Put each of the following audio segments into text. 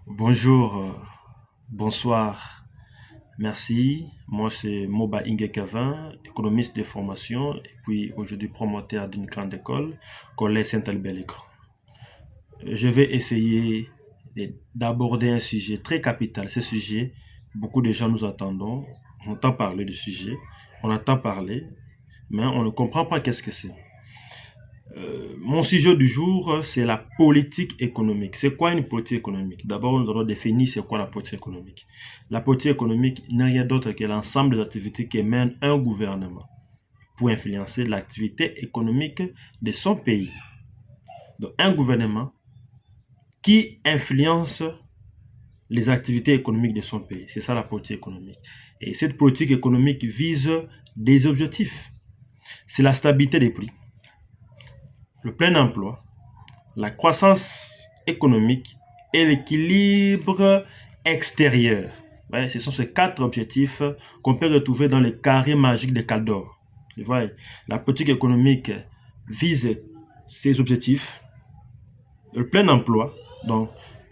Bonjour, bonsoir, merci. Moi, c'est Moba Ingekavin, économiste de formation, et puis aujourd'hui promoteur d'une grande école, Collège Saint-Albert-les-Grands. Je vais essayer d'aborder un sujet très capital. Ce sujet, beaucoup de gens nous attendons. On entend parler du sujet, on entend parler, mais on ne comprend pas qu'est-ce que c'est. Mon sujet du jour, c'est la politique économique. C'est quoi une politique économique? D'abord, nous allons définir c'est quoi la politique économique. La politique économique n'est rien d'autre que l'ensemble des activités que mène un gouvernement pour influencer l'activité économique de son pays. Donc, un gouvernement qui influence les activités économiques de son pays. C'est ça la politique économique. Et cette politique économique vise des objectifs. C'est la stabilité des prix, le plein emploi, la croissance économique et l'équilibre extérieur. Ouais, ce sont ces quatre objectifs qu'on peut retrouver dans les carrés magiques de Caldor. La politique économique vise ces objectifs. Le plein emploi, donc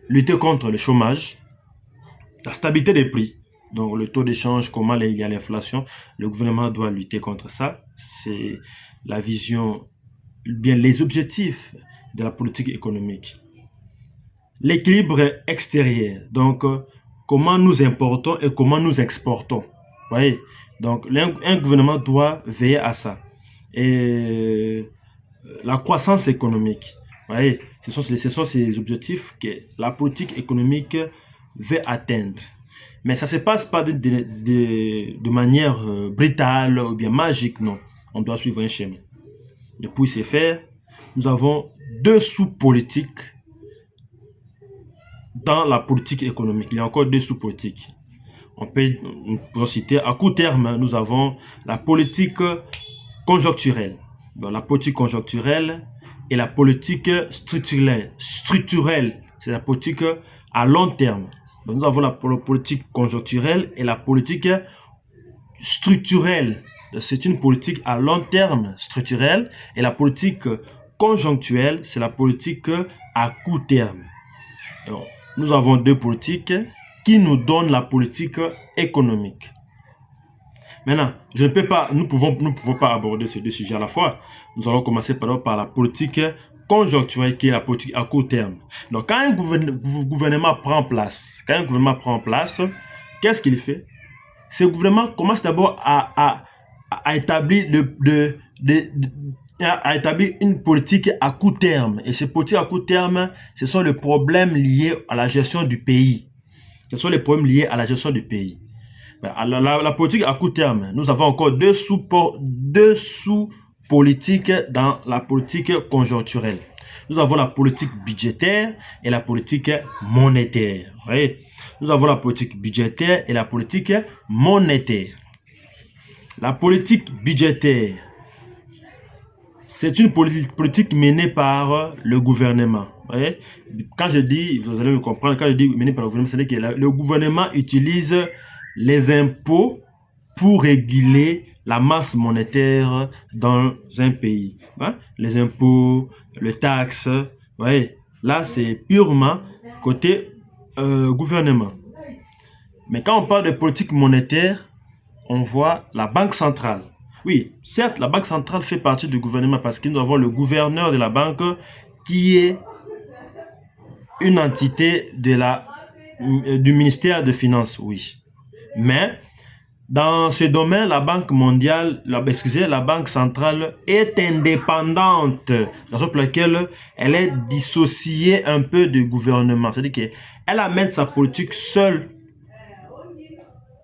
lutter contre le chômage, la stabilité des prix, donc le taux d'échange, comment il y a l'inflation, le gouvernement doit lutter contre ça. C'est la vision, bien les objectifs de la politique économique. L'équilibre extérieur, donc comment nous importons et comment nous exportons. Vous voyez, donc un gouvernement doit veiller à ça. Et la croissance économique, vous voyez, ce sont ces objectifs que la politique économique veut atteindre. Mais ça ne se passe pas de manière brutale ou bien magique, non. On doit suivre un chemin. Et pour ce faire, nous avons deux sous-politiques dans la politique économique. Il y a encore deux sous-politiques. On peut citer à court terme, nous avons la politique conjoncturelle. Donc, la politique conjoncturelle et la politique structurelle. C'est la politique à long terme. Donc, nous avons la politique conjoncturelle et la politique structurelle. C'est une politique à long terme structurelle et la politique conjoncturelle, c'est la politique à court terme. Alors, nous avons deux politiques qui nous donnent la politique économique. Maintenant, nous ne pouvons pas aborder ces deux sujets à la fois. Nous allons commencer par la politique conjoncturelle qui est la politique à court terme. Donc, quand un gouvernement prend place, qu'est-ce qu'il fait? Ce gouvernement commence d'abord à établir à établir une politique à court terme. Et ces politiques à court terme, ce sont les problèmes liés à la gestion du pays. Ce sont les problèmes liés à la gestion du pays. La politique à court terme, nous avons encore deux sous-politiques dans la politique conjoncturelle. Nous avons la politique budgétaire et la politique monétaire. Vous voyez? Nous avons la politique budgétaire et la politique monétaire. La politique budgétaire, c'est une politique menée par le gouvernement. Vous voyez? Quand je dis, vous allez me comprendre, quand je dis menée par le gouvernement, c'est-à-dire que le gouvernement utilise les impôts pour réguler la masse monétaire dans un pays. Hein? Les impôts, les taxes, vous voyez? Là, c'est purement côté gouvernement. Mais quand on parle de politique monétaire, on voit la Banque centrale. Oui, certes, la Banque centrale fait partie du gouvernement parce que nous avons le gouverneur de la banque qui est une entité du ministère des Finances, oui. Mais dans ce domaine, la Banque mondiale, la Banque centrale est indépendante, raison pour laquelle elle est dissociée un peu du gouvernement. C'est-à-dire qu'elle amène sa politique seule,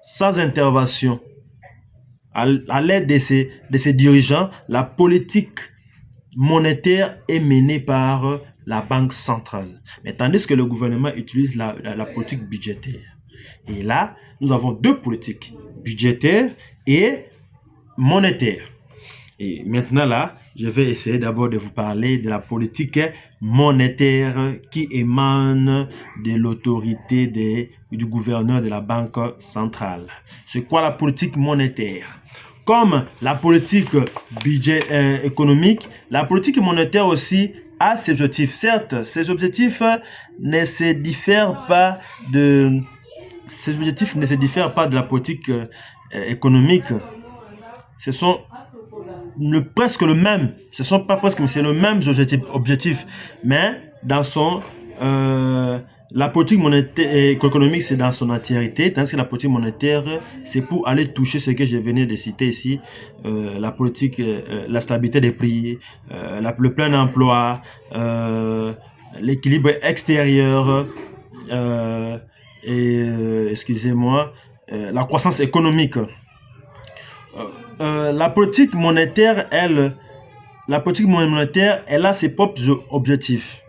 sans intervention. À l'aide de ses dirigeants, la politique monétaire est menée par la Banque centrale. Mais tandis que le gouvernement utilise la politique budgétaire. Et là, nous avons deux politiques, budgétaire et monétaire. Et maintenant là, je vais essayer d'abord de vous parler de la politique monétaire qui émane de l'autorité du gouverneur de la Banque centrale. C'est quoi la politique monétaire? Comme la politique économique, la politique monétaire aussi a ses objectifs. Certes, ces objectifs ne se diffèrent pas de, ces objectifs ne se diffèrent pas de la politique économique. Ce sont presque le même. Ce sont pas presque, mais c'est le même objectif. Mais dans son la politique monétaire et économique, c'est dans son entièreté, tandis que la politique monétaire, c'est pour aller toucher ce que je venais de citer ici, la politique, la stabilité des prix, le plein emploi, l'équilibre extérieur, excusez-moi, la croissance économique. La politique monétaire, elle a ses propres objectifs.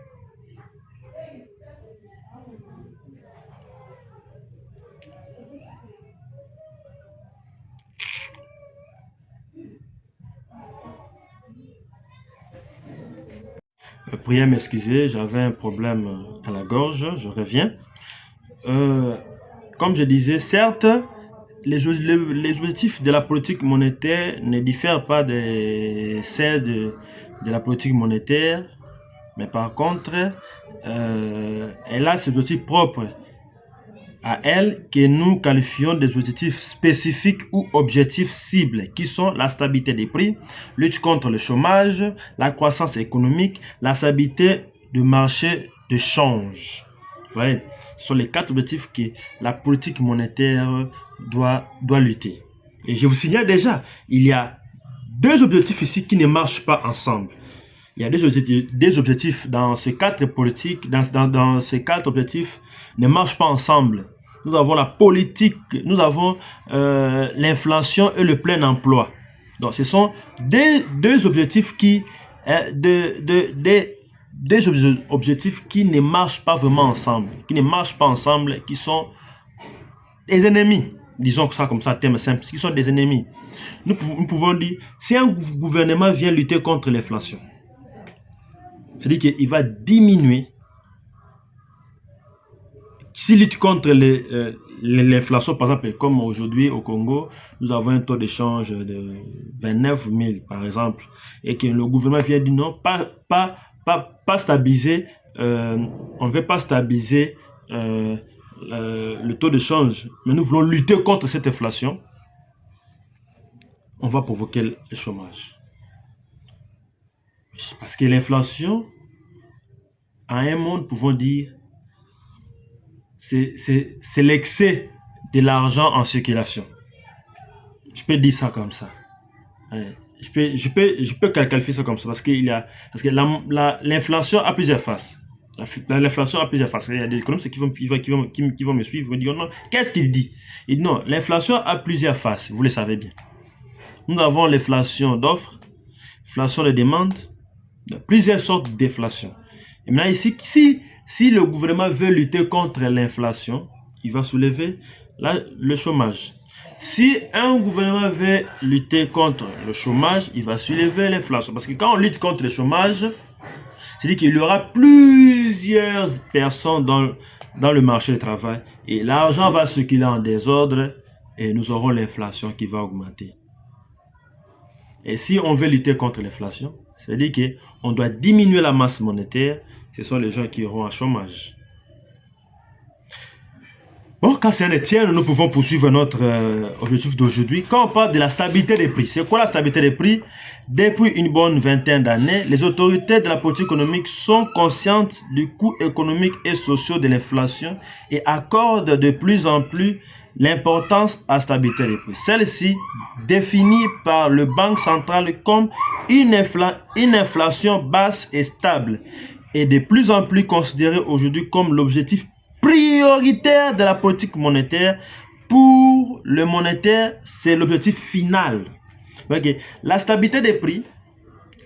Priez m'excuser, j'avais un problème à la gorge, je reviens. Comme je disais, certes, les objectifs de la politique monétaire ne diffèrent pas de celles de la politique monétaire, mais par contre, elle a ses objectifs propres à elle que nous qualifions des objectifs spécifiques ou objectifs cibles, qui sont la stabilité des prix, lutte contre le chômage, la croissance économique, la stabilité du marché de change. Vous voyez, ce sont les 4 objectifs que la politique monétaire doit lutter. Et je vous signale déjà, il y a 2 objectifs ici qui ne marchent pas ensemble. Il y a des objectifs dans ces 4 politiques, dans ces 4 objectifs ne marchent pas ensemble. Nous avons la politique, nous avons l'inflation et le plein emploi. Donc ce sont deux objectifs qui objectifs qui ne marchent pas vraiment ensemble, qui sont des ennemis. Disons ça comme ça, terme simple, qui sont des ennemis. Nous pouvons dire, si un gouvernement vient lutter contre l'inflation, c'est-à-dire qu'il va diminuer. S'il lutte contre l'inflation, par exemple, comme aujourd'hui au Congo, nous avons un taux d'échange de 29 000, par exemple, et que le gouvernement vient dire non, pas stabiliser, on ne veut pas stabiliser le taux d'échange, mais nous voulons lutter contre cette inflation, on va provoquer le chômage. Parce que l'inflation, à un monde, pouvons dire, c'est l'excès de l'argent en circulation. Je peux dire ça comme ça. Je peux qualifier ça comme ça parce que l'inflation a plusieurs faces. L'inflation a plusieurs faces. Il y a des économistes qui vont me suivre, vont dire non. Qu'est-ce qu'il dit? Il dit non, l'inflation a plusieurs faces. Vous le savez bien. Nous avons l'inflation d'offres, l'inflation de demande, plusieurs sortes d'inflation. Et maintenant ici, si le gouvernement veut lutter contre l'inflation, il va soulever le chômage. Si un gouvernement veut lutter contre le chômage, il va soulever l'inflation. Parce que quand on lutte contre le chômage, c'est-à-dire qu'il y aura plusieurs personnes dans le marché du travail et l'argent va circuler en désordre et nous aurons l'inflation qui va augmenter. Et si on veut lutter contre l'inflation, c'est-à-dire qu'on doit diminuer la masse monétaire, ce sont les gens qui auront un chômage. Bon, quand c'est un tien, nous pouvons poursuivre notre objectif d'aujourd'hui. Quand on parle de la stabilité des prix, c'est quoi la stabilité des prix? Depuis une bonne vingtaine d'années, les autorités de la politique économique sont conscientes du coût économique et social de l'inflation et accordent de plus en plus l'importance à la stabilité des prix. Celle-ci, définie par le Banque centrale comme une inflation basse et stable, est de plus en plus considérée aujourd'hui comme l'objectif prioritaire de la politique monétaire. Pour le monétaire, c'est l'objectif final. Okay. La stabilité des prix,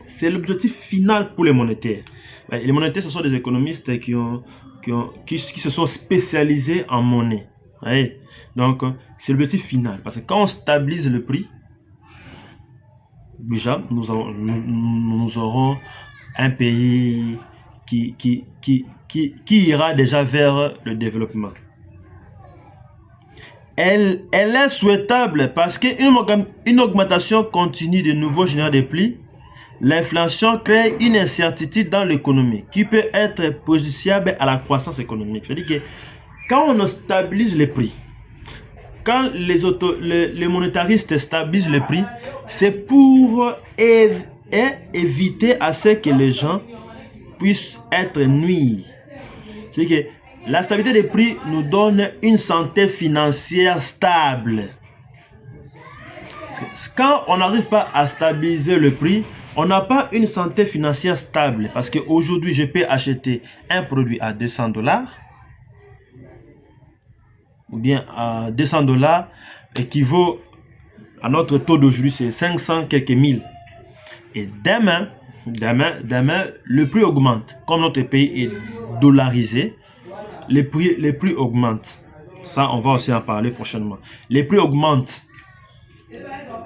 c'est l'objectif final pour les monétaires. Les monétaires, ce sont des économistes qui se sont spécialisés en monnaie. Ouais. Donc, c'est l'objectif final. Parce que quand on stabilise le prix, déjà, nous aurons un pays qui ira déjà vers le développement. Elle est souhaitable parce qu'une augmentation continue de nouveaux génère des prix l'inflation crée une incertitude dans l'économie qui peut être préjudiciable à la croissance économique. C'est-à-dire que quand on stabilise les prix, quand les monétaristes stabilisent les prix, c'est pour éviter à ce que les gens puissent être nuits. C'est-à-dire que la stabilité des prix nous donne une santé financière stable. Quand on n'arrive pas à stabiliser le prix, on n'a pas une santé financière stable. Parce qu'aujourd'hui, je peux acheter un produit à $200 ou bien à $200 équivaut à notre taux d'aujourd'hui, c'est 500 quelques mille. Et demain, le prix augmente. Comme notre pays est dollarisé, les prix augmentent. Ça, on va aussi en parler prochainement. Les prix augmentent.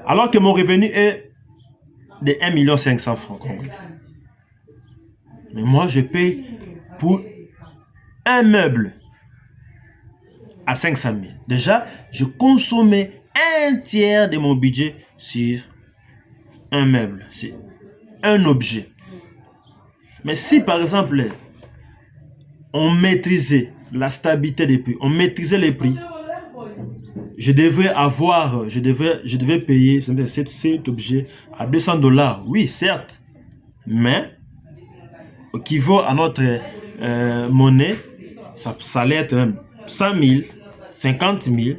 Alors que mon revenu est de 1 500 000 francs congolais. Mais moi, je paye pour un meuble à 500 000. Déjà, je consommais un tiers de mon budget sur un meuble, c'est un objet. Mais si par exemple, on maîtrisait la stabilité des prix, on maîtrisait les prix, je devais payer cet objet à $200. Oui, certes, mais équivaut à notre monnaie, ça allait être même 100 000, 50 000, vous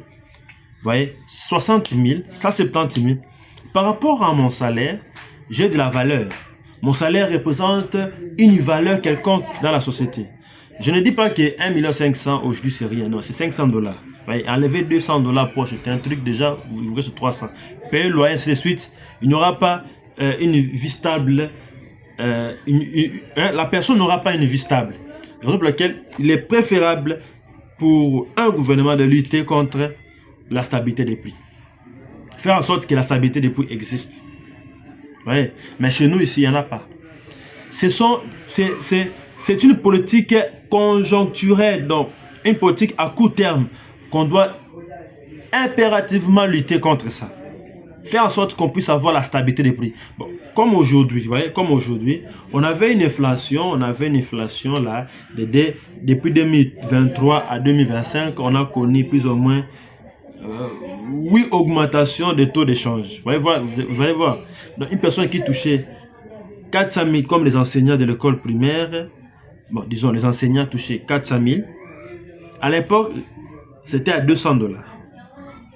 voyez, 60 000, 170 000. Par rapport à mon salaire, j'ai de la valeur. Mon salaire représente une valeur quelconque dans la société. Je ne dis pas que 1 500 000 aujourd'hui c'est rien, non, c'est $500. Enlever $200 pour acheter un truc, déjà, vous ouvrez sur 300. Payer le loyer, ainsi de suite, il n'y aura pas une vie stable. La personne n'aura pas une vie stable. Raison pour laquelle il est préférable pour un gouvernement de lutter contre la stabilité des prix. Faire en sorte que la stabilité des prix existe. Ouais. Mais chez nous, ici, il n'y en a pas. C'est une politique conjoncturelle, donc une politique à court terme qu'on doit impérativement lutter contre ça. Faire en sorte qu'on puisse avoir la stabilité des prix. Bon, comme aujourd'hui, vous voyez, on avait une inflation là, depuis 2023 à 2025, on a connu plus ou moins 8 augmentations de taux d'échange. Vous allez voir. Donc, une personne qui touchait 400 000 comme les enseignants de l'école primaire, bon, disons les enseignants touchaient 400 000. À l'époque, c'était à $200.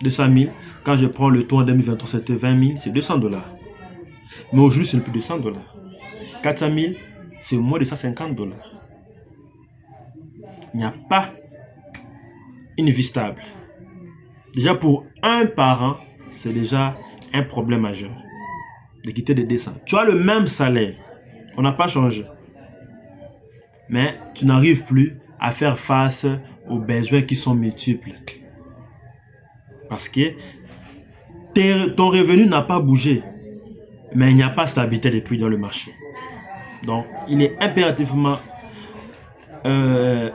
200 000. Quand je prends le taux en 2023, c'était 20 000, c'est $200. Mais aujourd'hui, ce n'est plus $200. 400 000, c'est moins de $150. Il n'y a pas une vie stable. Déjà pour un parent, c'est déjà un problème majeur de quitter des dessins. Tu as le même salaire, on n'a pas changé, mais tu n'arrives plus à faire face aux besoins qui sont multiples. Parce que ton revenu n'a pas bougé, mais il n'y a pas de stabilité des prix dans le marché. Donc, il est impérativement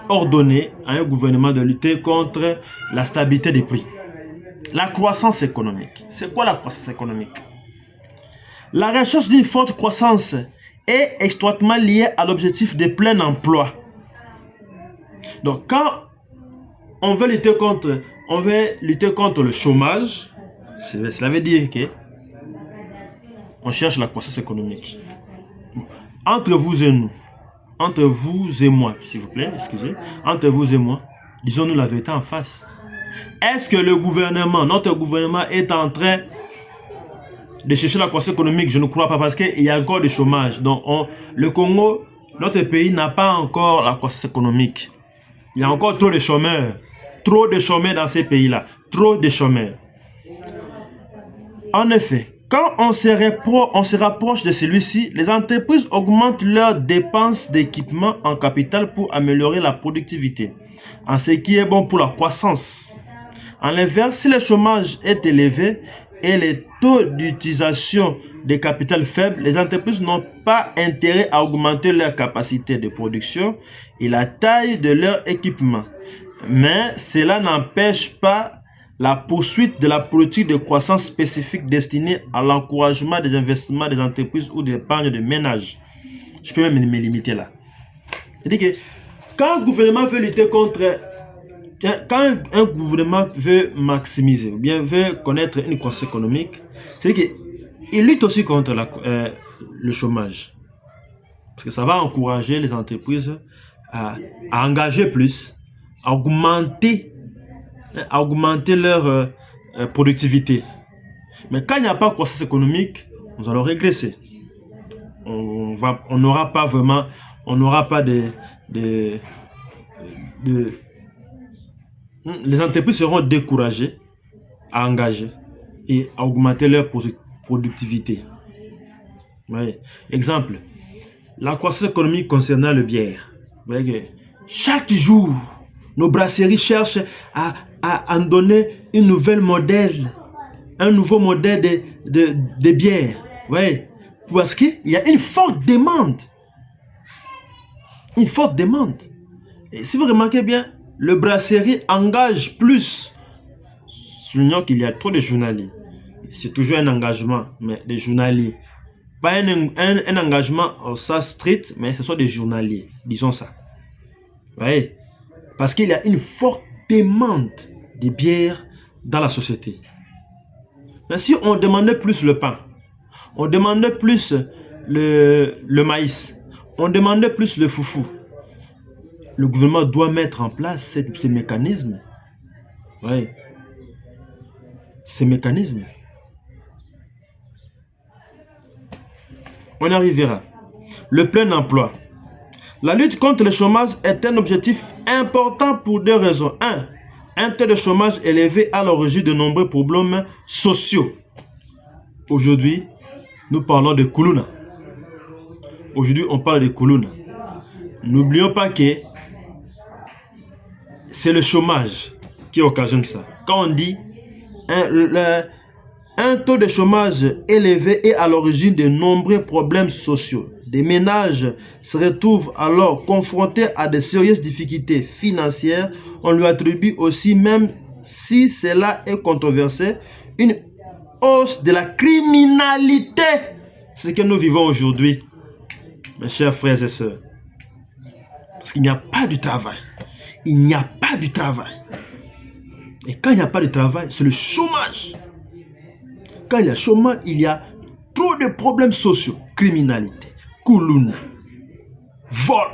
ordonné à un gouvernement de lutter contre la stabilité des prix. La croissance économique. C'est quoi la croissance économique? La recherche d'une forte croissance est étroitement liée à l'objectif de plein emploi. Donc, quand on veut lutter contre le chômage, cela veut dire que on cherche la croissance économique. Entre vous et moi, s'il vous plaît, excusez, entre vous et moi, disons-nous la vérité en face. Est-ce que notre gouvernement est en train de chercher la croissance économique? Je ne crois pas, parce qu'il y a encore du chômage. Donc, le Congo, notre pays n'a pas encore la croissance économique. Il y a encore trop de chômeurs. Trop de chômeurs dans ces pays-là. Trop de chômeurs. En effet, quand on se rapproche de celui-ci, les entreprises augmentent leurs dépenses d'équipement en capital pour améliorer la productivité, en ce qui est bon pour la croissance. En l'inverse, si le chômage est élevé et les taux d'utilisation des capitaux faibles, les entreprises n'ont pas intérêt à augmenter leur capacité de production et la taille de leur équipement. Mais cela n'empêche pas la poursuite de la politique de croissance spécifique destinée à l'encouragement des investissements des entreprises ou d'épargne de ménages. Je peux même me limiter là. C'est-à-dire que quand un gouvernement veut lutter contre, quand un gouvernement veut maximiser ou bien veut connaître une croissance économique, c'est-à-dire qu'il lutte aussi contre le chômage. Parce que ça va encourager les entreprises à engager plus, à augmenter leur productivité. Mais quand il n'y a pas de croissance économique, nous allons régresser. On n'aura pas vraiment, on n'aura pas les entreprises seront découragées à engager et à augmenter leur productivité. Oui. Exemple, la croissance économique concernant le bière. Vous voyez que chaque jour, nos brasseries cherchent à en donner un nouveau modèle de bière. Vous voyez, parce qu'il y a une forte demande. Une forte demande. Et si vous remarquez bien, le brasserie engage plus. Soulignons qu'il y a trop de journaliers. C'est toujours un engagement, mais des journaliers. Pas un engagement au sens strict, mais ce sont des journaliers. Disons ça. Vous voyez? Parce qu'il y a une forte demande de bière dans la société. Mais si on demandait plus le pain, on demandait plus le maïs, on demandait plus le foufou, le gouvernement doit mettre en place ces mécanismes. Oui. Ces mécanismes. On y arrivera. Le plein emploi. La lutte contre le chômage est un objectif important pour deux raisons. Un taux de chômage élevé à l'origine de nombreux problèmes sociaux. Aujourd'hui, nous parlons de Kuluna. Aujourd'hui, on parle de Kuluna. N'oublions pas que c'est le chômage qui occasionne ça. Quand on dit un taux de chômage élevé est à l'origine de nombreux problèmes sociaux. Des ménages se retrouvent alors confrontés à de sérieuses difficultés financières. On lui attribue aussi, même si cela est controversé, une hausse de la criminalité. C'est ce que nous vivons aujourd'hui, mes chers frères et sœurs. Parce qu'il n'y a pas de travail. Il n'y a pas de travail. Et quand il n'y a pas de travail, c'est le chômage. Quand il y a chômage, il y a trop de problèmes sociaux. Criminalité, Kuluna, vol,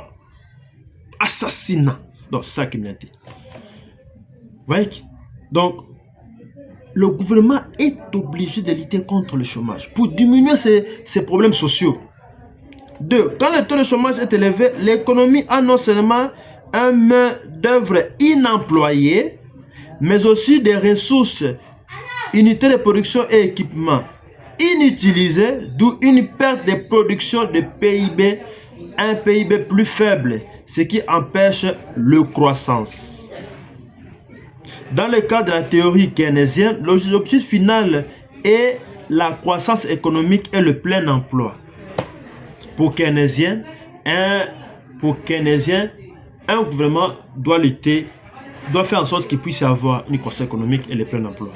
assassinat. Donc, c'est ça la criminalité. Vous voyez? Donc, le gouvernement est obligé de lutter contre le chômage pour diminuer ces problèmes sociaux. 2. Quand le taux de chômage est élevé, l'économie a non seulement un main-d'œuvre inemployée, mais aussi des ressources, unités de production et équipements inutilisés, d'où une perte de production de PIB, un PIB plus faible, ce qui empêche la croissance. Dans le cas de la théorie keynésienne, l'objectif final est la croissance économique et le plein emploi. Pour keynésien, un gouvernement doit faire en sorte qu'il puisse avoir une croissance économique et le plein emploi.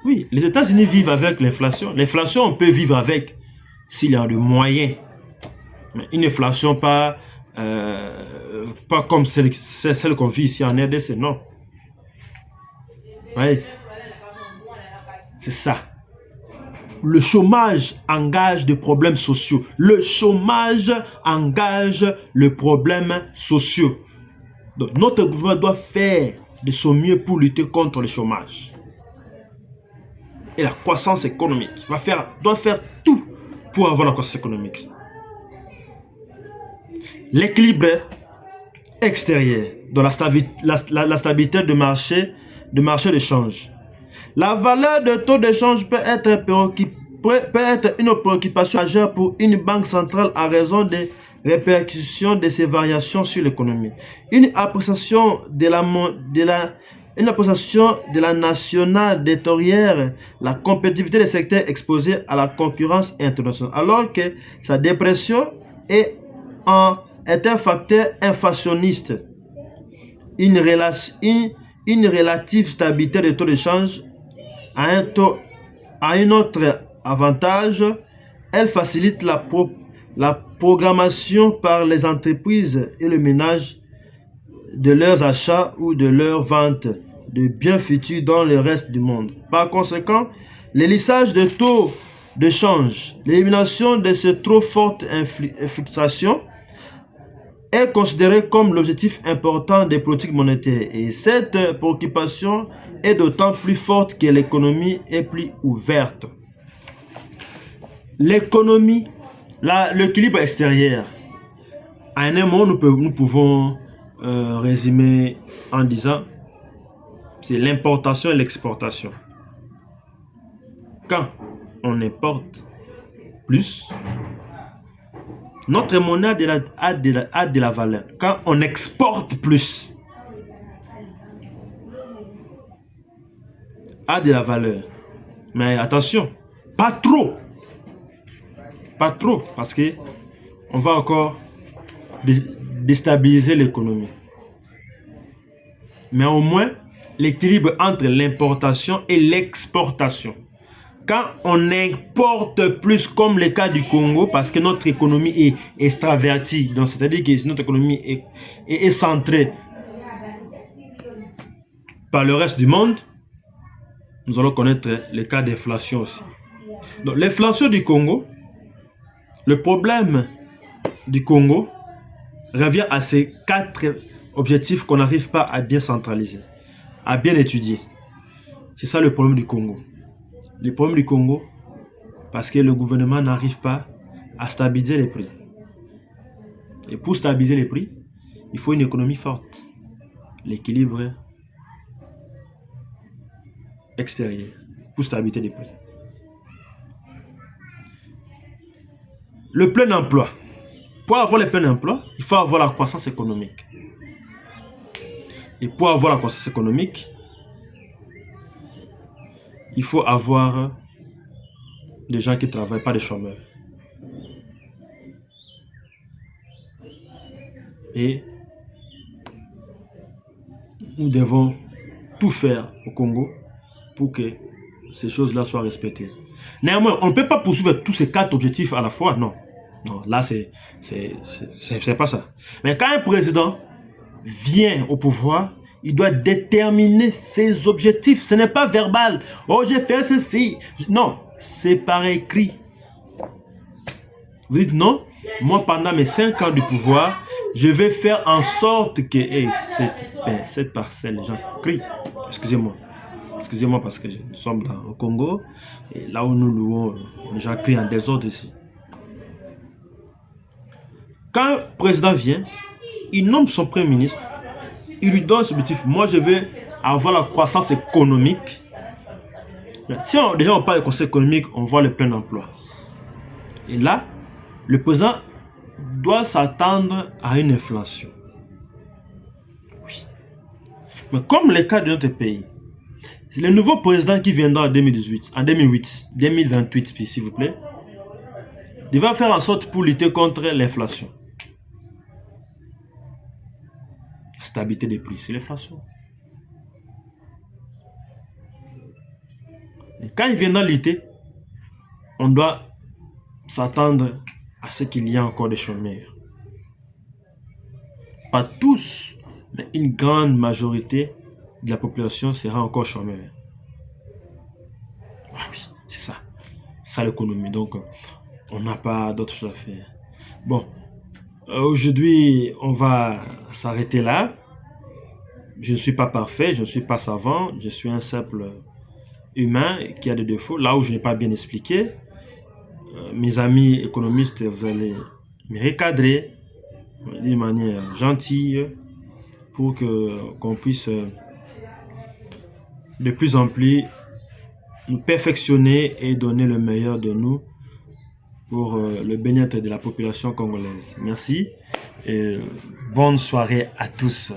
Oui, les États-Unis vivent avec l'inflation. L'inflation, on peut vivre avec s'il y a de moyens. Mais une inflation pas comme celle qu'on vit ici en RDC, non. Oui. C'est ça. Le chômage engage des problèmes sociaux. Le chômage engage les problèmes sociaux. Donc, notre gouvernement doit faire de son mieux pour lutter contre le chômage. Et la croissance économique. Doit faire tout pour avoir la croissance économique. L'équilibre extérieur, dans la stabilité de marché de change. La valeur de taux de change peut être une préoccupation majeure pour une banque centrale en raison des répercussions de ces variations sur l'économie. Une appréciation de la nationale détériore la compétitivité des secteurs exposés à la concurrence internationale, alors que sa dépression est un facteur inflationniste. Une une relative stabilité des taux de change a un autre avantage. Elle facilite la programmation par les entreprises et le ménage de leurs achats ou de leurs ventes de biens futurs dans le reste du monde. Par conséquent, le lissage de taux de change, l'élimination de ces trop fortes fluctuations est considérée comme l'objectif important des politiques monétaires. Et cette préoccupation est d'autant plus forte que l'économie est plus ouverte. L'économie, l'équilibre extérieur, à un moment, nous pouvons résumer en disant c'est l'importation et l'exportation. Quand on importe plus, notre monnaie a de la valeur. Quand on exporte plus, a de la valeur. Mais attention, pas trop. Pas trop, parce que on va encore déstabiliser l'économie. Mais au moins, l'équilibre entre l'importation et l'exportation. Quand on importe plus, comme le cas du Congo, parce que notre économie est extravertie, donc c'est-à-dire que notre économie est centrée par le reste du monde, nous allons connaître le cas d'inflation aussi. Donc l'inflation du Congo, le problème du Congo revient à ces 4 objectifs qu'on n'arrive pas à bien centraliser, à bien étudier. C'est ça le problème du Congo. Le problème du Congo, parce que le gouvernement n'arrive pas à stabiliser les prix. Et pour stabiliser les prix, il faut une économie forte. L'équilibre extérieur pour stabiliser les prix. Le plein emploi. Pour avoir le plein emploi, il faut avoir la croissance économique. Et pour avoir la croissance économique, il faut avoir des gens qui travaillent, pas des chômeurs. Et nous devons tout faire au Congo pour que ces choses-là soient respectées. Néanmoins, on ne peut pas poursuivre tous ces 4 objectifs à la fois, non. Non, là, c'est pas ça. Mais quand un président vient au pouvoir, il doit déterminer ses objectifs. Ce n'est pas verbal. Oh, j'ai fait ceci. Non, c'est par écrit. Vous dites non, moi pendant mes 5 ans de pouvoir, je vais faire en sorte que cette parcelle, les gens crient. Excusez-moi parce que nous sommes au Congo, et là où nous louons, les gens crient en désordre ici. Quand un président vient, il nomme son premier ministre, il lui donne ce objectif. Moi, je vais avoir la croissance économique. Si déjà on parle de croissance économique, on voit le plein emploi. Et là, le président doit s'attendre à une inflation. Oui. Mais comme le cas de notre pays, le nouveau président qui viendra en 2028, s'il vous plaît, il va faire en sorte pour lutter contre l'inflation. Stabilité des prix, c'est l'inflation. Et quand il viendra lutter, on doit s'attendre à ce qu'il y ait encore des chômeurs. Pas tous, mais une grande majorité de la population sera encore chômeur. Ah oui, c'est ça. C'est ça l'économie. Donc, on n'a pas d'autre chose à faire. Bon, aujourd'hui, on va s'arrêter là. Je ne suis pas parfait, je ne suis pas savant, je suis un simple humain qui a des défauts. Là où je n'ai pas bien expliqué, mes amis économistes, vous allez me recadrer d'une manière gentille pour qu'on puisse de plus en plus nous perfectionner et donner le meilleur de nous pour le bien-être de la population congolaise. Merci et bonne soirée à tous.